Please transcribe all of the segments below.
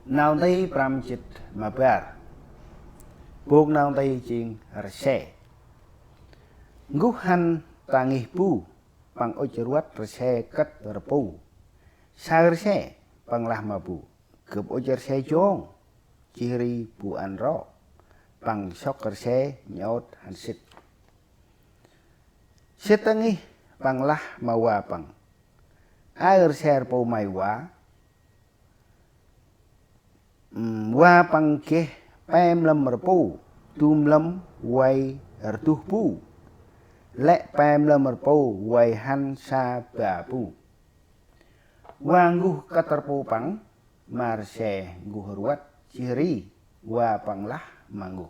Nào tây pram chit mà ber buộc nào tây ching rse ngúc han tangi pu pang ojeruat rse kat repu sa rse pang lah mabu kep ojer se jong chiri pu an ro pang sok rse nyot han sit setangi pang lah mawa pang air ser po mai wa pang ke pem lam repu tum lam quay tu pu lệ pem lam repu quay han sa ba pu wa ngu katarpu pang mar se ngu ruat chiri wa pang lah mangu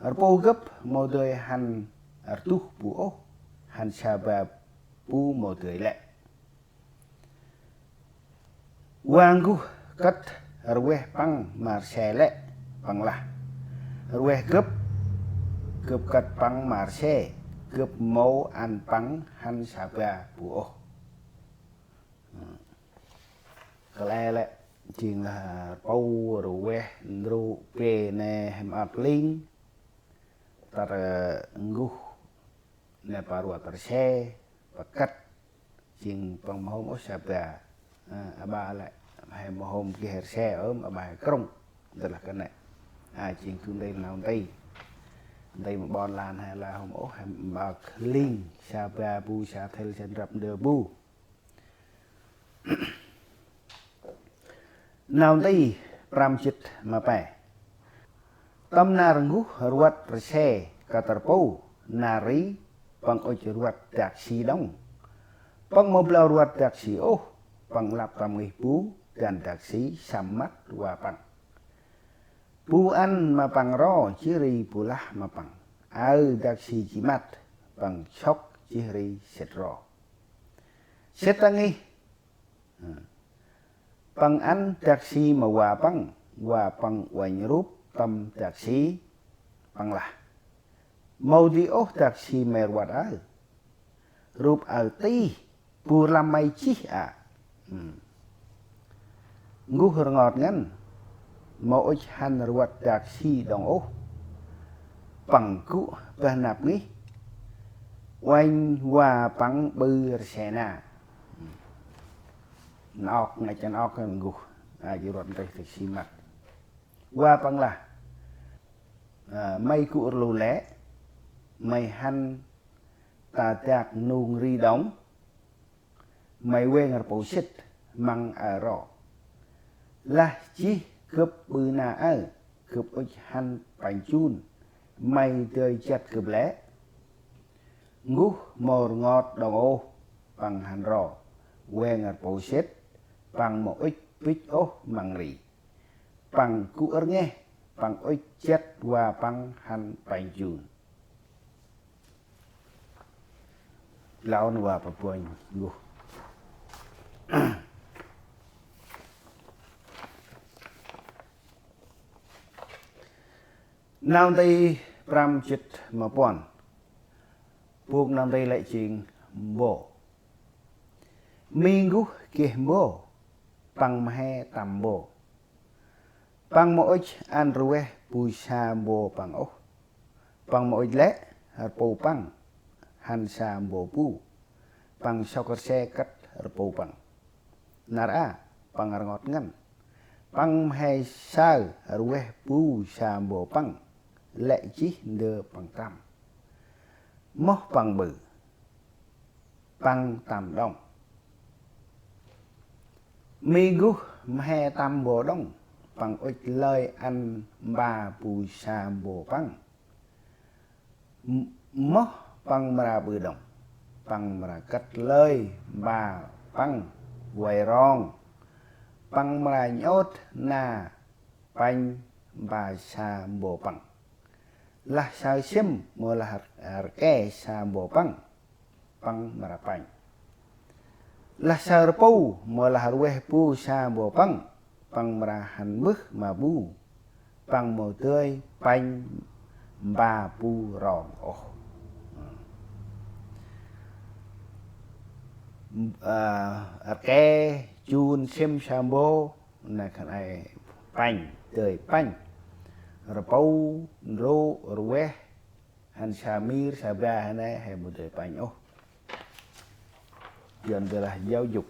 arpo gấp mô đời han artu pu o han sa ba pu mô đời lệ wa ngu kat arweh pang mar se lệ pang lah arweh gấp gấp kat pang mar se gấp mô an pang han sa ba pu o cái lệ chuyện là bầu rồi quê rồi về nè hem ạc linh tar ngu nè paru tar xe pakat chuyện bằng hôm ở sạp gà ba lại hem hôm kia her xe ở bài krong tức là cái này chuyện thương đây nào đây một bon lan hay là hôm ở hem ạc linh sạp gà bu sạp theo chân rập đờ bu nào đây pram chit mà bè tâm na rngu ruat rse katarpo nari pang oje ruat dak si dong pang mobla ruat dak si oh pang lap tam ngi pu dan dak si samat wa pang pu an ma pang ro chiri pulah ma pang au dak si jimat pang chok chiri set ro setangi pang an taksi mà hòa pang hoành rúp tâm taksi pang là mau đi ốc taksi mer wat al rúp al ti pu lamai chi ngu hur ngọt ngăn mau ích han ruat taksi dong ốc pang ku nạp nghĩ hoành hòa pang bư sena nọc ngày chân ọc cái ngủ chỉ rồi đây thì xi mặt qua bằng là mây cụ lù lẽ mây han ta tạc nung ri đóng mây quen ở bộ xích măng ở rõ là chi cướp bư na ở cướp ích han bánh chun mây tơi chặt cướp lẽ ngủ mồi ngọt đồng ô bằng han rõ quen ở bộ xích bằng một ít bích ô mang rì bằng cụ ớt nghe bằng ít chết và bằng hành bánh dùn lão và bà bùi ngủ nam tây pram chit mà bọn buộc nam tây lại chuyện bộ minggu kih bo pang mahe tambo pang mo ich an ruwe pusa bo pang oh pang mo ich le po pang han sa bo pu pang sokor se kat po pang nara pang ngot ngan pang mahe sa ruwe pu sa bo pang le chi de pang tam mo pang bự pang tam dong Migu mahe tam bộ đông bằng ích lời ăn ba bù sa bộ pang mó pang mara bư đồng pang mara cắt lời ba pang quay rong pang mara nhốt na panh ba sa bộ pang là sao sim mô là ke sa bộ pang pang mara panh là sao pu mô là harweh pu sa bộ pang pang mara han mức mà bu pang mô tươi panh ba pu rong oh ke chun sim sambo này cái này bánh đời bánh rồi bầu rô rồi han shamir sabah này hay một đời bánh ô dần là giáo dục